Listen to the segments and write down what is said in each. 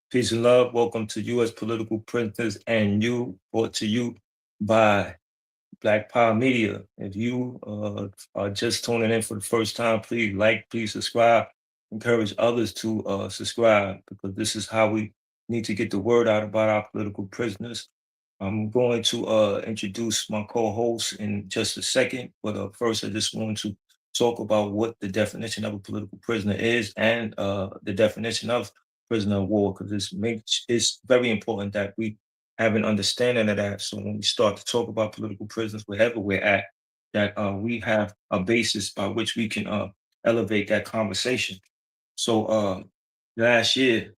Peace and love. Welcome to U.S. Political Prisoners and You, brought to you by Black Power Media. If you are just tuning in for the first time, please like, please subscribe. Encourage others to subscribe because this is how we need to get the word out about our political prisoners. I'm going to introduce my co-host in just a second, but first I just want to talk about what the definition of a political prisoner is and the definition of prisoner of war, because it's very important that we have an understanding of that. So when we start to talk about political prisoners, wherever we're at, that we have a basis by which we can elevate that conversation. So last year,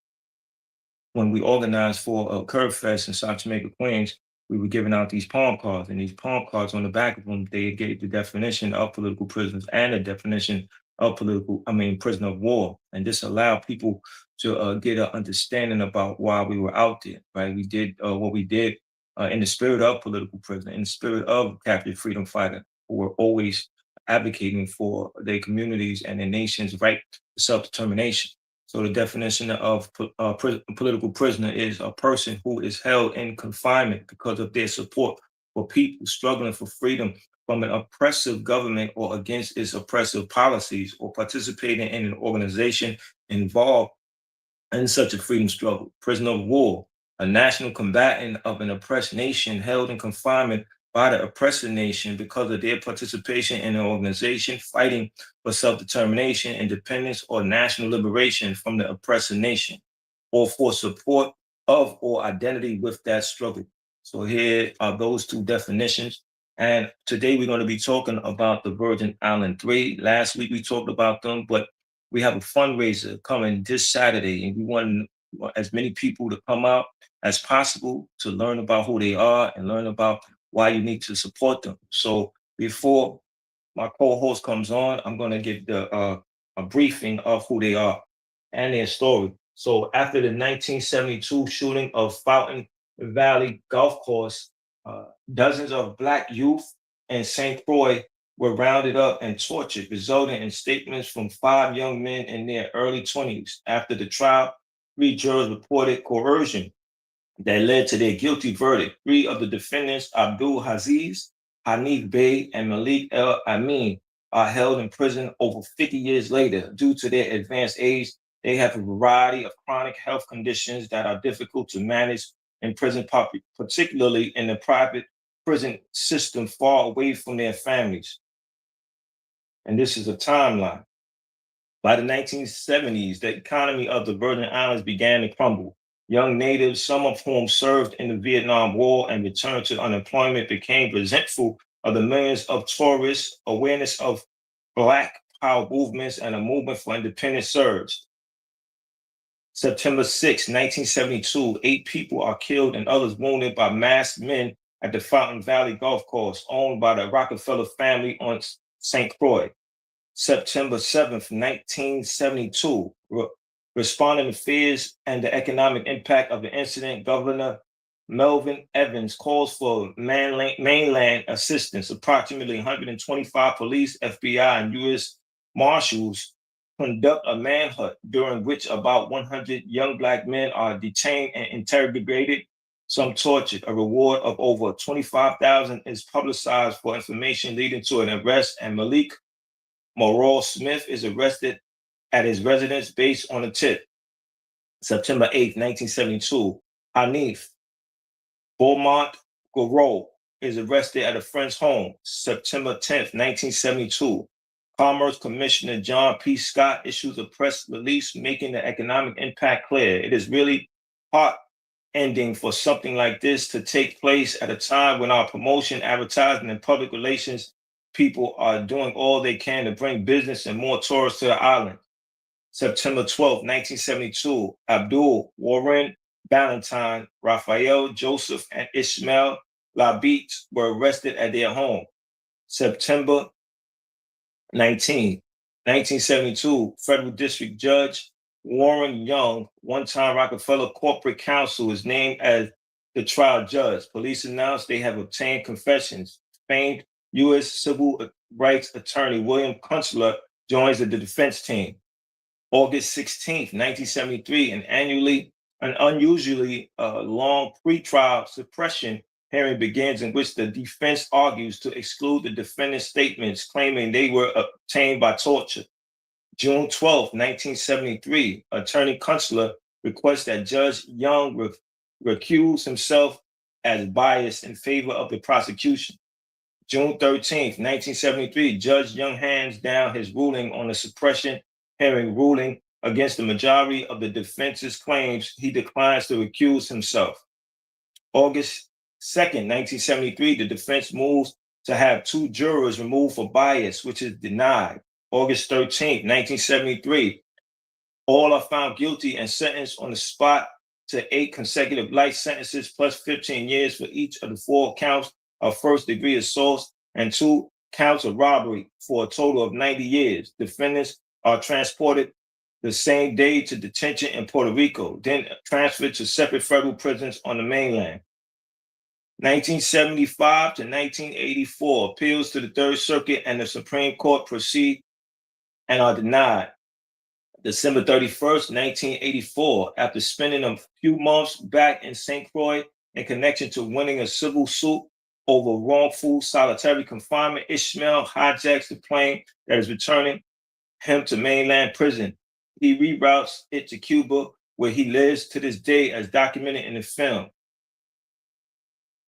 when we organized for a Curb Fest in South Jamaica, Queens, we were giving out these palm cards, and these palm cards on the back of them, they gave the definition of political prisoners and the definition of prisoner of war. And this allowed people to get an understanding about why we were out there, right? We did what we did in the spirit of political prisoner, in the spirit of captive freedom fighter, who were always advocating for their communities and their nation's right to self-determination. So the definition of political prisoner is a person who is held in confinement because of their support for people struggling for freedom from an oppressive government or against its oppressive policies, or participating in an organization involved in such a freedom struggle. Prisoner of war, a national combatant of an oppressed nation held in confinement by the oppressor nation because of their participation in an organization fighting for self-determination, independence, or national liberation from the oppressor nation, or for support of or identity with that struggle. So here are those two definitions. And today we're going to be talking about the Virgin Island Three. Last week we talked about them, but we have a fundraiser coming this Saturday, and we want as many people to come out as possible to learn about who they are and learn about why you need to support them. So before my co-host comes on, I'm going to give a briefing of who they are and their story. So after the 1972 shooting of Fountain Valley Golf Course, dozens of Black youth in St. Croix were rounded up and tortured, resulting in statements from five young men in their early 20s. After the trial, three jurors reported coercion that led to their guilty verdict. Three of the defendants, Abdul Haziz, Hanif Bey, and Malik El Amin, are held in prison over 50 years later. Due to their advanced age, they have a variety of chronic health conditions that are difficult to manage in prison, particularly in the private prison system far away from their families. And this is a timeline. By the 1970s, the economy of the Virgin Islands began to crumble. Young natives, some of whom served in the Vietnam War and returned to unemployment, became resentful of the millions of tourists. Awareness of Black power movements and a movement for independence surged. September 6, 1972, 8 people are killed and others wounded by masked men at the Fountain Valley Golf Course, owned by the Rockefeller family on St. Croix. September 7th, 1972, responding to fears and the economic impact of the incident, Governor Melvin Evans calls for mainland assistance. Approximately 125 police, FBI, and U.S. Marshals conduct a manhunt during which about 100 young Black men are detained and interrogated, some tortured. A reward of over 25,000 is publicized for information leading to an arrest, and Malik Morale Smith is arrested at his residence based on a tip. September 8th, 1972, Hanif Beaumont Goro is arrested at a friend's home. September 10th, 1972, Commerce Commissioner John P. Scott issues a press release making the economic impact clear. It is really heart ending for something like this to take place at a time when our promotion, advertising, and public relations people are doing all they can to bring business and more tourists to the island. September 12th, 1972, Abdul Warren Ballantyne, Raphael Joseph, and Ishmael Labit were arrested at their home. September 19th, 1972, federal district judge Warren Young, one-time Rockefeller Corporate Counsel, is named as the trial judge. Police announced they have obtained confessions. Famed U.S. civil rights attorney William Kunstler joins the defense team. August 16th, 1973, an annually An unusually long pretrial suppression hearing begins in which the defense argues to exclude the defendant's statements claiming they were obtained by torture. June 12, 1973, Attorney Kunstler requests that Judge Young recuse himself as biased in favor of the prosecution. June 13, 1973, Judge Young hands down his ruling on the suppression hearing, ruling against the majority of the defense's claims. He declines to recuse himself. August 2nd, 1973, the defense moves to have 2 jurors removed for bias, which is denied. August 13, 1973, all are found guilty and sentenced on the spot to 8 consecutive life sentences plus 15 years for each of the 4 counts of first-degree assaults and 2 counts of robbery for a total of 90 years. Defendants are transported the same day to detention in Puerto Rico, then transferred to separate federal prisons on the mainland. 1975 to 1984, appeals to the Third Circuit and the Supreme Court proceed and are denied. December 31st, 1984, after spending a few months back in St. Croix in connection to winning a civil suit over wrongful solitary confinement, Ishmael hijacks the plane that is returning him to mainland prison. He reroutes it to Cuba, where he lives to this day as documented in the film.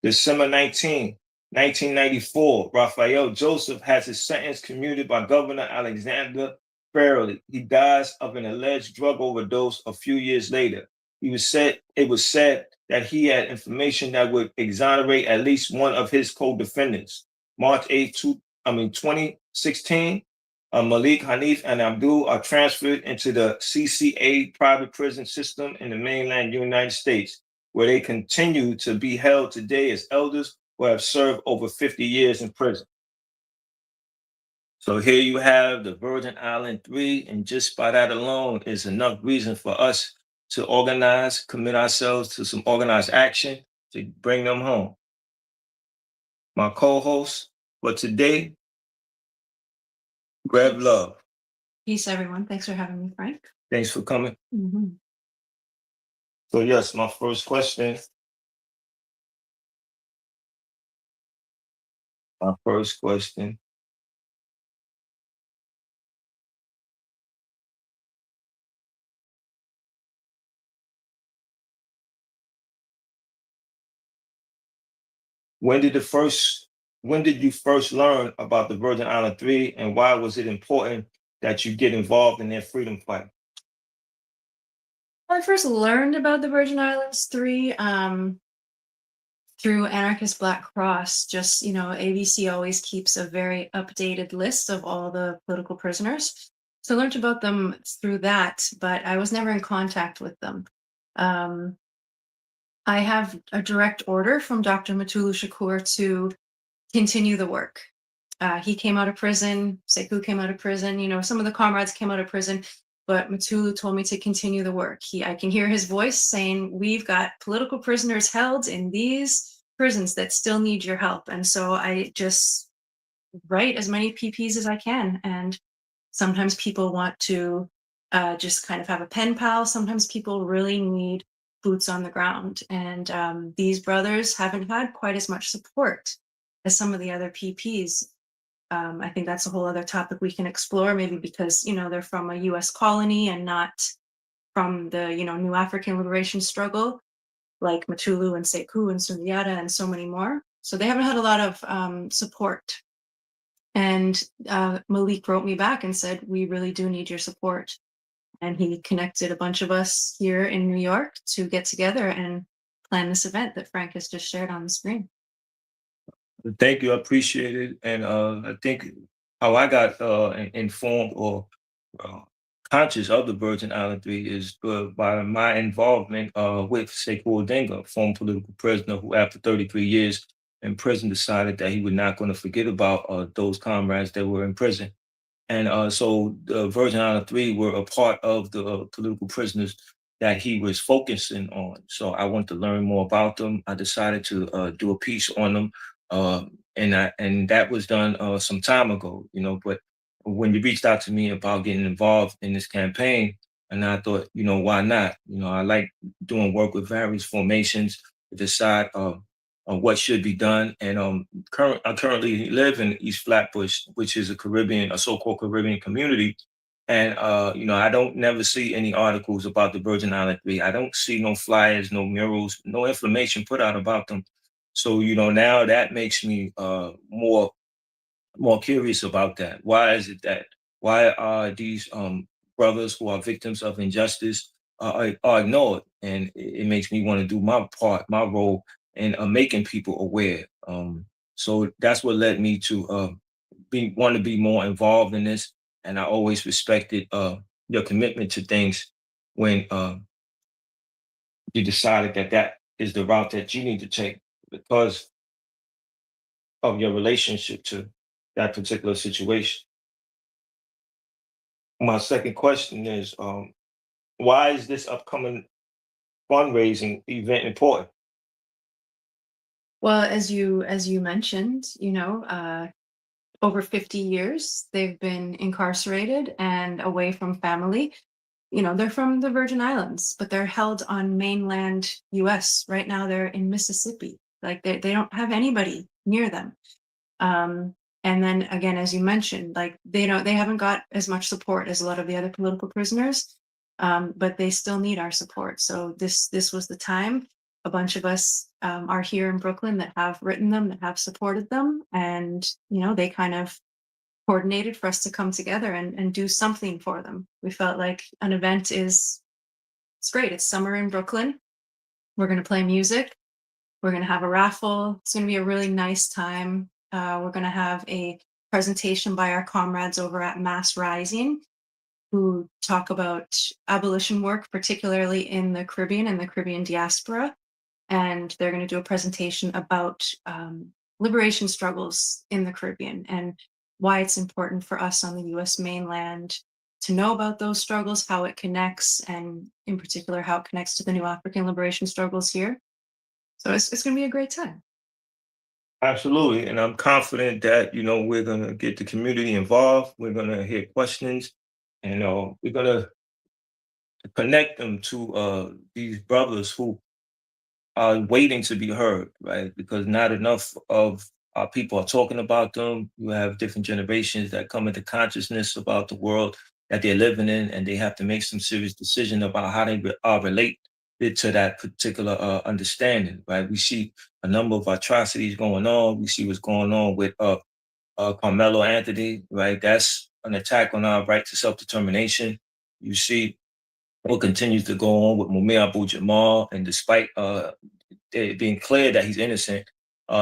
December 19, 1994, Rafael Joseph has his sentence commuted by Governor Alexander Farrelly. He dies of an alleged drug overdose a few years later. It was said that he had information that would exonerate at least one of his co-defendants. March 8, 2016, Malik, Hanif, and Abdul are transferred into the CCA private prison system in the mainland United States, where they continue to be held today as elders who have served over 50 years in prison. So here you have the Virgin Island 3, and just by that alone is enough reason for us to organize, commit ourselves to some organized action to bring them home. My co-host for today, Rev Love. Peace, everyone. Thanks for having me, Frank. Thanks for coming. Mhm. So yes, my first question. When did you first learn about the Virgin Island 3, and why was it important that you get involved in their freedom fight? Well, I first learned about the Virgin Islands 3 through Anarchist Black Cross. Just, ABC always keeps a very updated list of all the political prisoners. So I learned about them through that, but I was never in contact with them. I have a direct order from Dr. Mutulu Shakur to continue the work. He came out of prison, Sekou came out of prison, some of the comrades came out of prison, but Mutulu told me to continue the work. I can hear his voice saying, we've got political prisoners held in these prisons that still need your help. And so I just write as many PPs as I can. And sometimes people want to just kind of have a pen pal. Sometimes people really need boots on the ground. And these brothers haven't had quite as much support as some of the other PPs. I think that's a whole other topic we can explore, maybe because, they're from a US colony and not from the, New African Liberation Struggle, like Mutulu and Sekou and Sundiata and so many more. So they haven't had a lot of support. And Malik wrote me back and said, we really do need your support. And he connected a bunch of us here in New York to get together and plan this event that Frank has just shared on the screen. Thank you, I appreciate it. And I think how I got informed or conscious of the Virgin Island 3 is by my involvement with Sekou Odinga, former political prisoner who after 33 years in prison decided that he was not going to forget about those comrades that were in prison. And so the Virgin Island 3 were a part of the political prisoners that he was focusing on. So I wanted to learn more about them. I decided to do a piece on them. And that was done some time ago, but when you reached out to me about getting involved in this campaign, And I thought, why not? I like doing work with various formations to decide on what should be done. And I currently live in East Flatbush, which is a so-called Caribbean community. And I don't never see any articles about the Virgin Island Three. I don't see no flyers, no murals, no information put out about them. So now that makes me more curious about that. Why is it that why are these brothers who are victims of injustice are ignored? And it makes me want to do my part, my role in making people aware. So that's what led me to be want to be more involved in this. And I always respected your commitment to things when you decided that that is the route that you need to take because of your relationship to that particular situation. My second question is, why is this upcoming fundraising event important? Well, as you mentioned, over 50 years they've been incarcerated and away from family. They're from the Virgin Islands, but they're held on mainland US. Right now they're in Mississippi. Like they don't have anybody near them. Um, and then again, as you mentioned, like they haven't got as much support as a lot of the other political prisoners, but they still need our support. So this was the time. A bunch of us are here in Brooklyn that have written them, that have supported them, and they kind of coordinated for us to come together and do something for them. We felt like an event is it's great. It's summer in Brooklyn. We're going to play music. We're going to have a raffle. It's going to be a really nice time. We're going to have a presentation by our comrades over at Mass Rising who talk about abolition work, particularly in the Caribbean and the Caribbean diaspora. And they're going to do a presentation about liberation struggles in the Caribbean and why it's important for us on the US mainland to know about those struggles, how it connects, and in particular, how it connects to the new African liberation struggles here. So it's going to be a great time. Absolutely, and I'm confident that we're gonna get the community involved. We're gonna hear questions, and we're gonna connect them to these brothers who are waiting to be heard, right? Because not enough of our people are talking about them. You have different generations that come into consciousness about the world that they're living in, and they have to make some serious decision about how they relate it to that particular understanding, right? We see a number of atrocities going on. We see what's going on with Carmelo Anthony, right? That's an attack on our right to self-determination. You see what continues to go on with Mumia Abu-Jamal, and despite it being clear that he's innocent,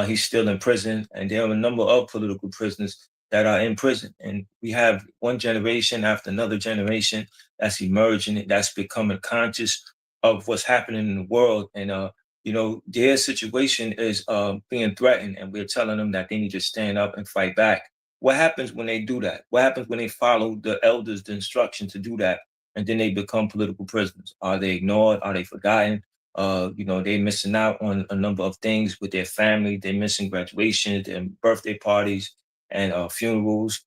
he's still in prison, and there are a number of political prisoners that are in prison. And we have one generation after another generation that's emerging, that's becoming conscious of what's happening in the world. And their situation is being threatened, and we're telling them that they need to stand up and fight back. What happens when they do that? What happens when they follow the elders' the instruction to do that, and then they become political prisoners? Are they ignored? Are they forgotten? They're missing out on a number of things with their family. They're missing graduations and birthday parties and funerals.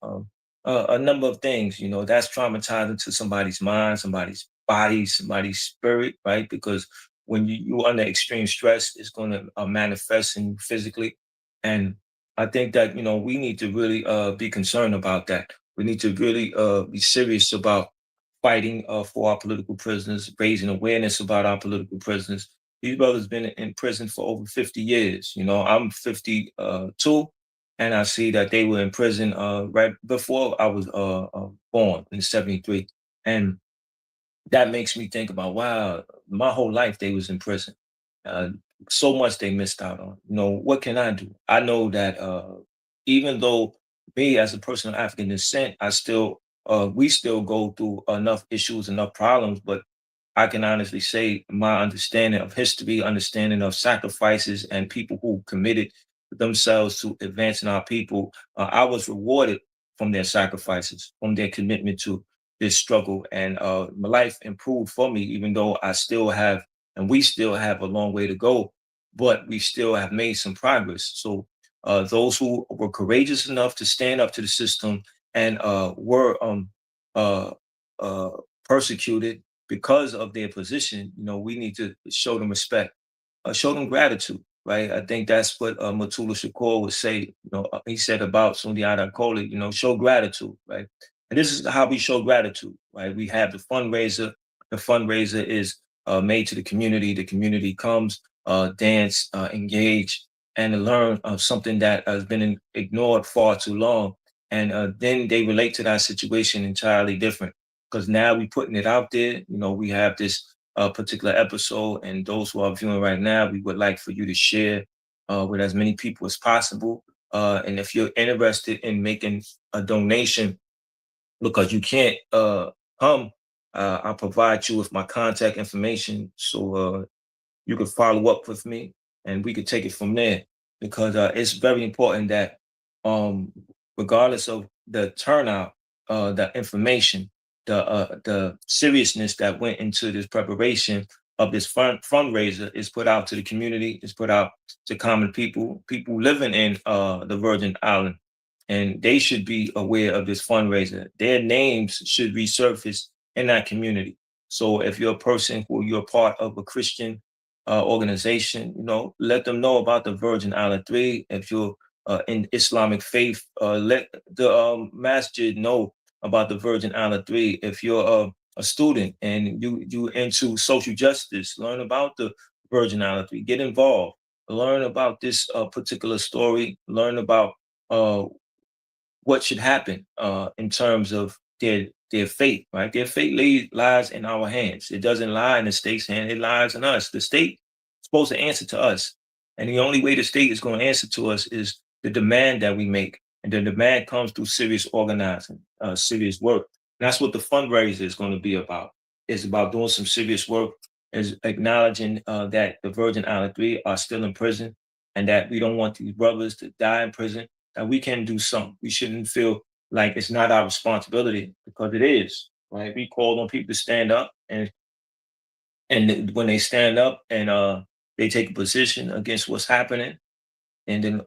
A number of things. That's traumatizing to somebody's mind, somebody's body, somebody's spirit, right? Because when you're under extreme stress, it's going to manifest in you physically. And I think that we need to really be concerned about that. We need to really be serious about fighting for our political prisoners, raising awareness about our political prisoners. These brothers been in prison for over 50 years. I'm 52, and I see that they were in prison right before I was born in '73, and that makes me think about, wow, my whole life they was in prison. Uh, so much they missed out on. What can I do? I know that even though me as a person of African descent, we still go through enough issues, enough problems, but I can honestly say my understanding of history, understanding of sacrifices and people who committed themselves to advancing our people, I was rewarded from their sacrifices, from their commitment to this struggle. And my life improved for me, even though I still have, and we still have a long way to go, but we still have made some progress. So those who were courageous enough to stand up to the system and were uh, persecuted because of their position, we need to show them respect, show them gratitude, right? I think that's what Matula Shakur would say. He said about Sundiata Kohli, show gratitude, right? And this is how we show gratitude, right? We have the fundraiser. The fundraiser is made to the community. The community comes, dance, engage, and learn something that has been ignored far too long. And then they relate to that situation entirely different because now we're putting it out there. We have this particular episode, and those who are viewing right now, we would like for you to share with as many people as possible. And if you're interested in making a donation, because you can't come, I'll provide you with my contact information so you can follow up with me and we could take it from there because it's very important that um, regardless of the turnout, the information, the seriousness that went into this preparation of this fundraiser is put out to the community, is put out to common people living in the Virgin Island, and they should be aware of this fundraiser. Their names should resurface in that community. So if you're a person who you're part of a Christian organization, let them know about the Virgin Island 3. If you're in Islamic faith, let the masjid know about the Virgin Island 3. If you're a student and you into social justice, learn about the Virgin Island 3. Get involved. Learn about this particular story. Learn about uh, what should happen in terms of their fate, right? Their fate lies in our hands. It doesn't lie in the state's hand. It lies in us. The state is supposed to answer to us. And the only way the state is going to answer to us is the demand that we make. And the demand comes through serious organizing, serious work. And that's what the fundraiser is going to be about. It's about doing some serious work, is acknowledging that the Virgin Island 3 are still in prison and that we don't want these brothers to die in prison, that we can do something. We shouldn't feel like it's not our responsibility because it is, right? We call on people to stand up, and when they stand up and they take a position against what's happening, and then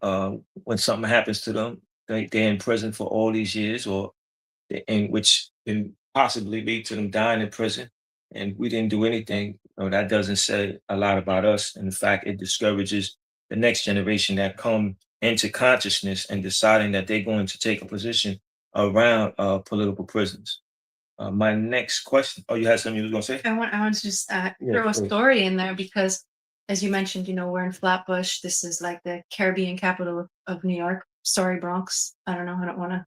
when something happens to them, they're in prison for all these years, or in which can possibly lead to them dying in prison, and we didn't do anything. That doesn't say a lot about us. In fact, it discourages the next generation that come into consciousness and deciding that they're going to take a position around political prisons. My next question. Oh, you had something you was going to say? I want to just Yeah, throw a please. story in there because, as you mentioned, we're in Flatbush. This is like the Caribbean capital of New York. Sorry, Bronx. I don't know. I don't want to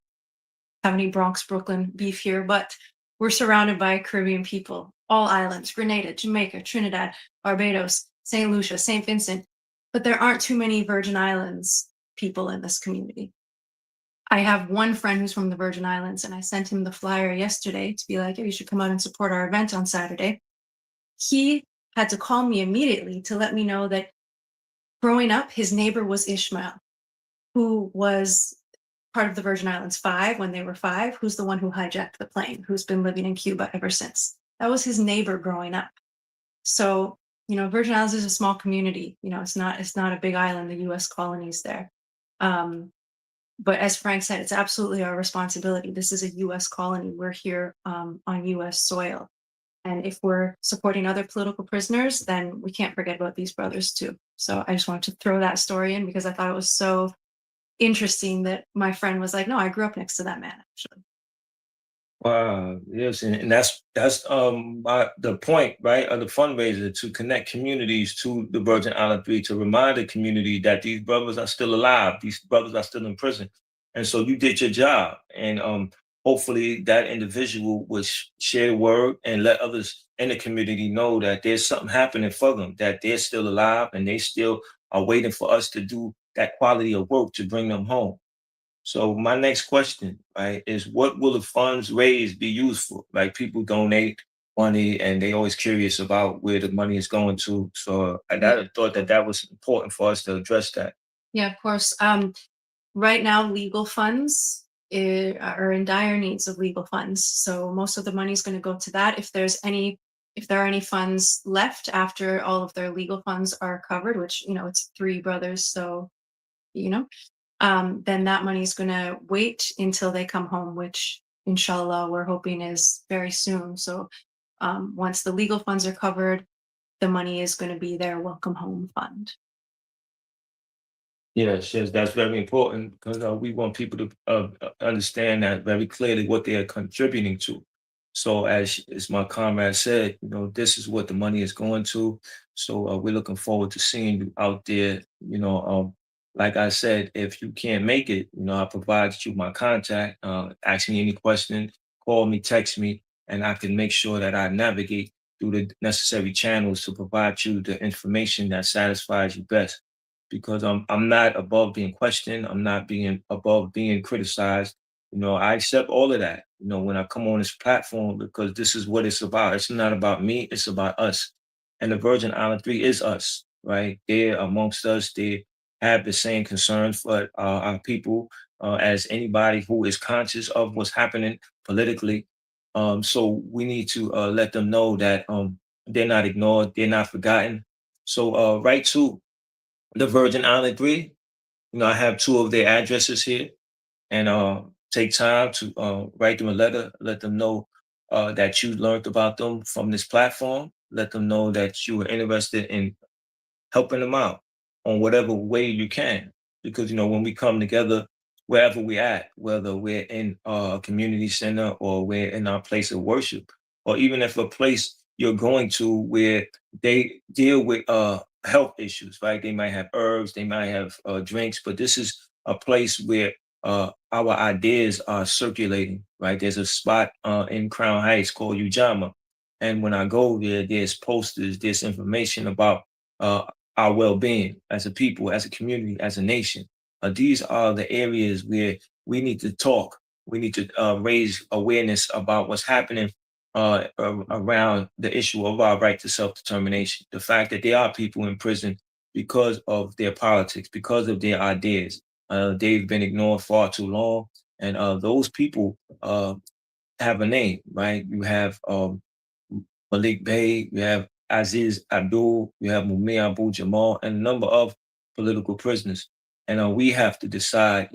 have any Bronx, Brooklyn beef here, but we're surrounded by Caribbean people, all islands, Grenada, Jamaica, Trinidad, Barbados, St. Lucia, St. Vincent. But there aren't too many Virgin Islands people in this community. I have one friend who's from the Virgin Islands, and I sent him the flyer yesterday to be like, hey, you should come out and support our event on Saturday. He had to call me immediately to let me know that growing up, his neighbor was Ishmael, who was part of the Virgin Islands 5 when they were 5, who's the one who hijacked the plane, who's been living in Cuba ever since. That was his neighbor growing up. So, Virgin Islands is a small community. It's not a big island, the US colonies there. But as Frank said, it's absolutely our responsibility. This is a US colony. We're here on US soil. And if we're supporting other political prisoners, then we can't forget about these brothers too. So I just wanted to throw that story in because I thought it was so interesting that my friend was like, no, I grew up next to that man, actually. Wow, yes, and that's the point, right, of the fundraiser, to connect communities to the Virgin Island 3, to remind the community that these brothers are still alive, these brothers are still in prison, and so you did your job, and hopefully that individual will share the word and let others in the community know that there's something happening for them, that they're still alive, and they still are waiting for us to do that quality of work to bring them home. So my next question, right, is what will the funds raised be used for? Like people donate money and they always curious about where the money is going to. So I thought that was important for us to address that. Yeah, of course. Right now, legal funds are in dire needs of legal funds. So most of the money is going to go to that. If there are any funds left after all of their legal funds are covered, which, it's 3 brothers. So, you know, then that money is going to wait until they come home, which inshallah we're hoping is very soon. So Once the legal funds are covered, the money is going to be their welcome home fund. Yes, yes, that's very important because we want people to understand that very clearly what they are contributing to. So, as my comrade said, this is what the money is going to. So, we're looking forward to seeing you out there. Like I said, if you can't make it, I provided you my contact. Ask me any question, call me, text me, and I can make sure that I navigate through the necessary channels to provide you the information that satisfies you best because I'm not above being questioned. I'm not being above being criticized. I accept all of that. When I come on this platform because this is what it's about. It's not about me. It's about us. And the Virgin Island Three is us, right? They're amongst us. They have the same concerns for our people as anybody who is conscious of what's happening politically. So we need to let them know that they're not ignored. They're not forgotten. So right to the Virgin Island Three. I have two of their addresses here, and take time to write them a letter, let them know that you learned about them from this platform. Let them know that you were interested in helping them out on whatever way you can. Because when we come together, wherever we're at, whether we're in a community center or we're in our place of worship, or even if a place you're going to where they deal with health issues, right? They might have herbs, they might have drinks, but this is a place where our ideas are circulating, right? There's a spot in Crown Heights called Ujama. And when I go there, there's posters, there's information about uh, our well-being as a people, as a community, as a nation. These are the areas where we need to talk. We need to raise awareness about what's happening around the issue of our right to self-determination. The fact that there are people in prison because of their politics, because of their ideas. They've been ignored far too long, and those people have a name, right? You have Malik Bey, you have Aziz Abdul, you have Mumia Abu Jamal, and a number of political prisoners. And we have to decide,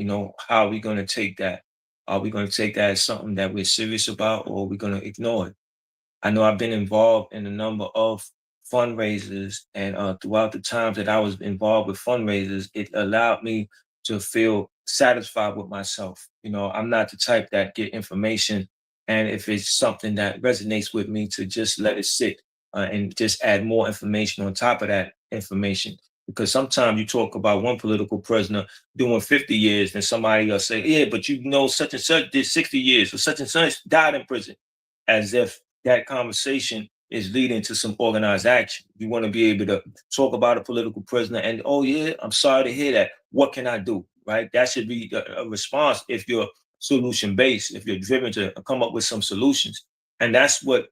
how are we going to take that? Are we going to take that as something that we're serious about, or are we going to ignore it? I know I've been involved in a number of fundraisers, and throughout the times that I was involved with fundraisers, it allowed me to feel satisfied with myself. I'm not the type that get information, and if it's something that resonates with me, to just let it sit and just add more information on top of that information. Because sometimes you talk about one political prisoner doing 50 years, and somebody will say, "Yeah, but such and such did 60 years, or such and such died in prison," as if that conversation is leading to some organized action. You want to be able to talk about a political prisoner and, oh, yeah, I'm sorry to hear that. What can I do? Right? That should be a response if you're solution based, if you're driven to come up with some solutions. And that's what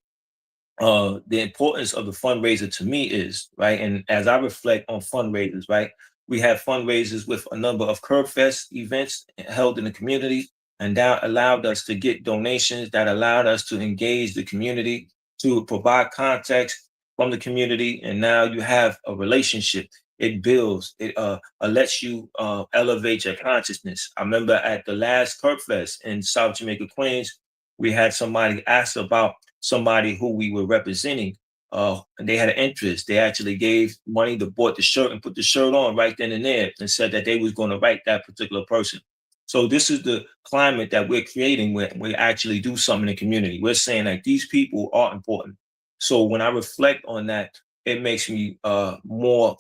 the importance of the fundraiser to me is, right? And as I reflect on fundraisers, right, we have fundraisers with a number of Curb Fest events held in the community, and that allowed us to get donations, that allowed us to engage the community, to provide context from the community, and now you have a relationship. It builds, it lets you elevate your consciousness. I remember at the last Curb Fest in South Jamaica, Queens, we had somebody ask about somebody who we were representing, and they had an interest. They actually gave money to bought the shirt and put the shirt on right then and there, and said that they was going to write that particular person. So this is the climate that we're creating when we actually do something in the community. We're saying that these people are important. So when I reflect on that, it makes me more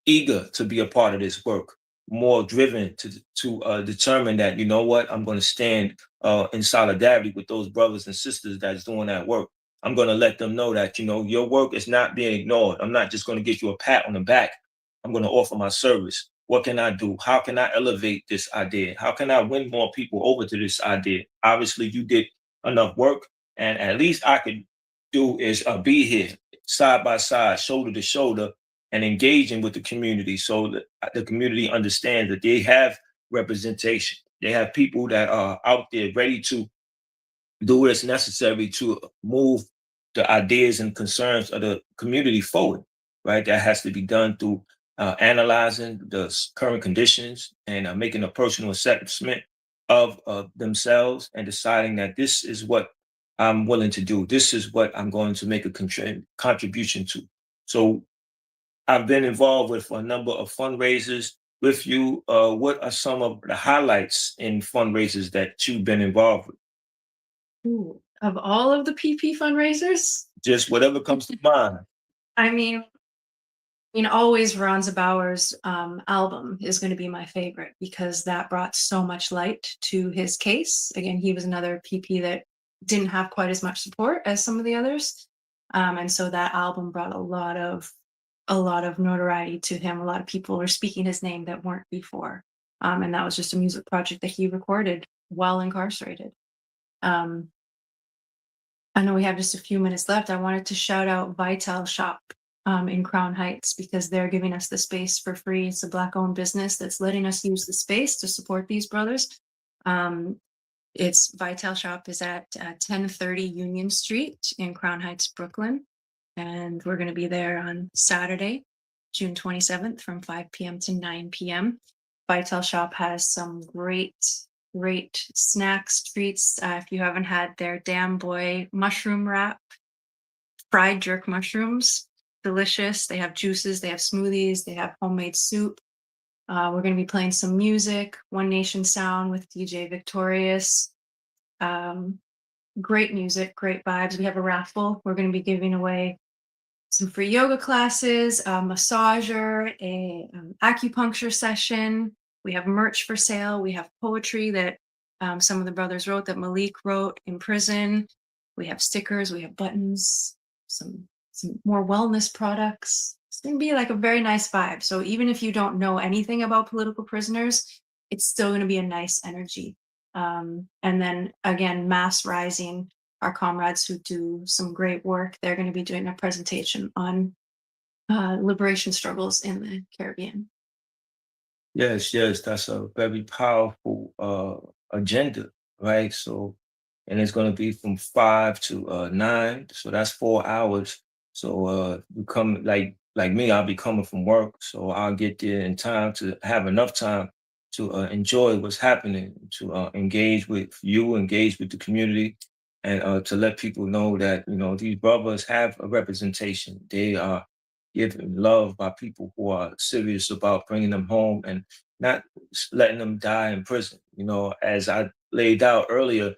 eager to be a part of this work, more driven to determine that, you know what, I'm going to stand in solidarity with those brothers and sisters that's doing that work. I'm going to let them know that, your work is not being ignored. I'm not just going to get you a pat on the back. I'm going to offer my service. What can I do? How can I elevate this idea? How can I win more people over to this idea? Obviously, you did enough work, and at least I could do is be here side by side, shoulder to shoulder, and engaging with the community so that the community understands that they have representation. They have people that are out there ready to do what is necessary to move the ideas and concerns of the community forward, right? That has to be done through analyzing the current conditions and making a personal assessment of themselves and deciding that this is what I'm willing to do. This is what I'm going to make a contribution to. So I've been involved with a number of fundraisers with you. What are some of the highlights in fundraisers that you've been involved with? Ooh, of all of the PP fundraisers, Just whatever comes to mind. I mean, always Veronza Bauer's album is going to be my favorite because that brought so much light to his case. Again, he was another PP that didn't have quite as much support as some of the others, and so that album brought a lot of notoriety to him. A lot of people were speaking his name that weren't before, and that was just a music project that he recorded while incarcerated. Um, I know we have just a few minutes left. I wanted to shout out Vital Shop in Crown Heights because they're giving us the space for free. It's a Black-owned business that's letting us use the space to support these brothers. Um, it's Vital Shop is at 1030 Union Street in Crown Heights, Brooklyn. And we're going to be there on Saturday, June 27th from 5 p.m. to 9 p.m. Vital Shop has some great snacks, treats. If you haven't had their Damn Boy mushroom wrap, fried jerk mushrooms, delicious. They have juices, they have smoothies, they have homemade soup. We're going to be playing some music, One Nation Sound with DJ Victorious. Great music, great vibes. We have a raffle. We're going to be giving away some free yoga classes, a massager, a acupuncture session. We have merch for sale. We have poetry that some of the brothers wrote that Malik wrote in prison. We have stickers. We have buttons. Some more wellness products. It's going to be like a very nice vibe. So even if you don't know anything about political prisoners, it's still going to be a nice energy. And then again, Mass Rising, our comrades who do some great work, they're going to be doing a presentation on liberation struggles in the Caribbean. Yes, that's a very powerful agenda, right? So, and it's going to be from 5 to 9, so that's 4 hours. So, you come like me, I'll be coming from work, so I'll get there in time to have enough time to enjoy what's happening, to engage with you, engage with the community, and to let people know that these brothers have a representation. They are given love by people who are serious about bringing them home and not letting them die in prison. As I laid out earlier,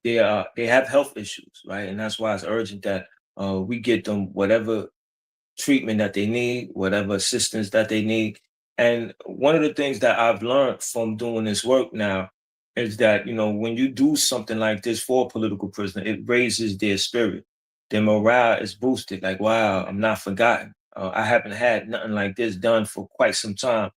they have health issues, right? And that's why it's urgent that we get them whatever treatment that they need, whatever assistance that they need. And one of the things that I've learned from doing this work now is that, when you do something like this for a political prisoner, it raises their spirit. Their morale is boosted. Like, wow, I'm not forgotten. I haven't had nothing like this done for quite some time,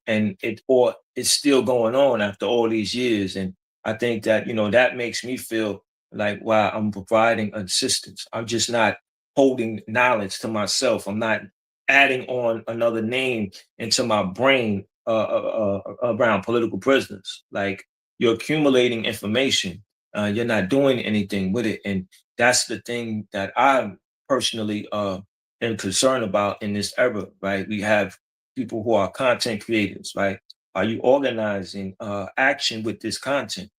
and it's still going on after all these years. And I think that that makes me feel like, wow, I'm providing assistance. I'm just not holding knowledge to myself. I'm not adding on another name into my brain around political prisoners. Like, you're accumulating information, you're not doing anything with it. And that's the thing that I'm personally am concerned about in this era, right? We have people who are content creators, right? Are you organizing action with this content?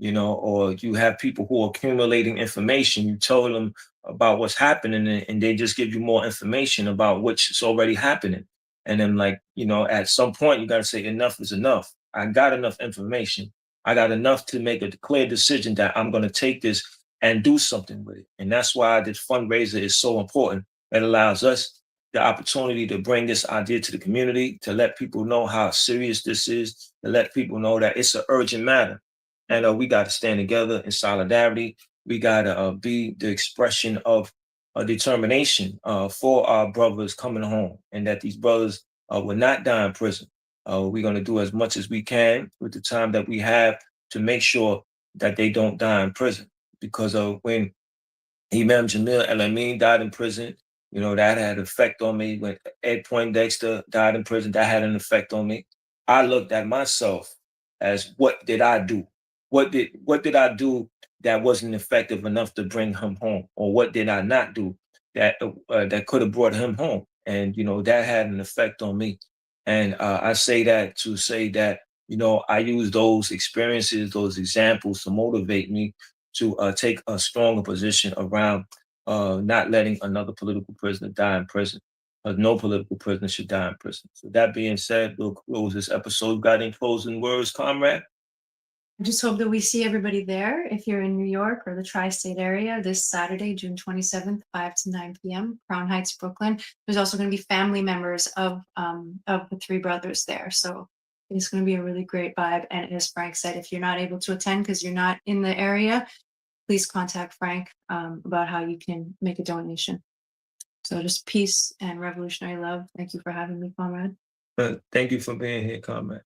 Or you have people who are accumulating information. You tell them about what's happening, and they just give you more information about what's already happening. And then, like, at some point, you got to say enough is enough. I got enough information. I got enough to make a clear decision that I'm going to take this and do something with it. And that's why this fundraiser is so important. It allows us the opportunity to bring this idea to the community, to let people know how serious this is, to let people know that it's an urgent matter. And we got to stand together in solidarity. We got to be the expression of determination for our brothers coming home, and that these brothers will not die in prison. We're going to do as much as we can with the time that we have to make sure that they don't die in prison. Because when Imam Jamil El Amin died in prison, that had an effect on me. When Ed Poindexter died in prison, that had an effect on me. I looked at myself as, what did I do? What did I do that wasn't effective enough to bring him home? Or what did I not do that could have brought him home? And that had an effect on me. And I say that to say that I use those experiences, those examples to motivate me to take a stronger position around not letting another political prisoner die in prison. No political prisoner should die in prison. So that being said, we'll close this episode. Got any closing words, comrade? I just hope that we see everybody there. If you're in New York or the tri-state area this Saturday, June 27th, 5 to 9 p.m., Crown Heights, Brooklyn. There's also going to be family members of the three brothers there. So it's going to be a really great vibe. And as Frank said, if you're not able to attend because you're not in the area, please contact Frank about how you can make a donation. So just peace and revolutionary love. Thank you for having me, comrade. Thank you for being here, comrade.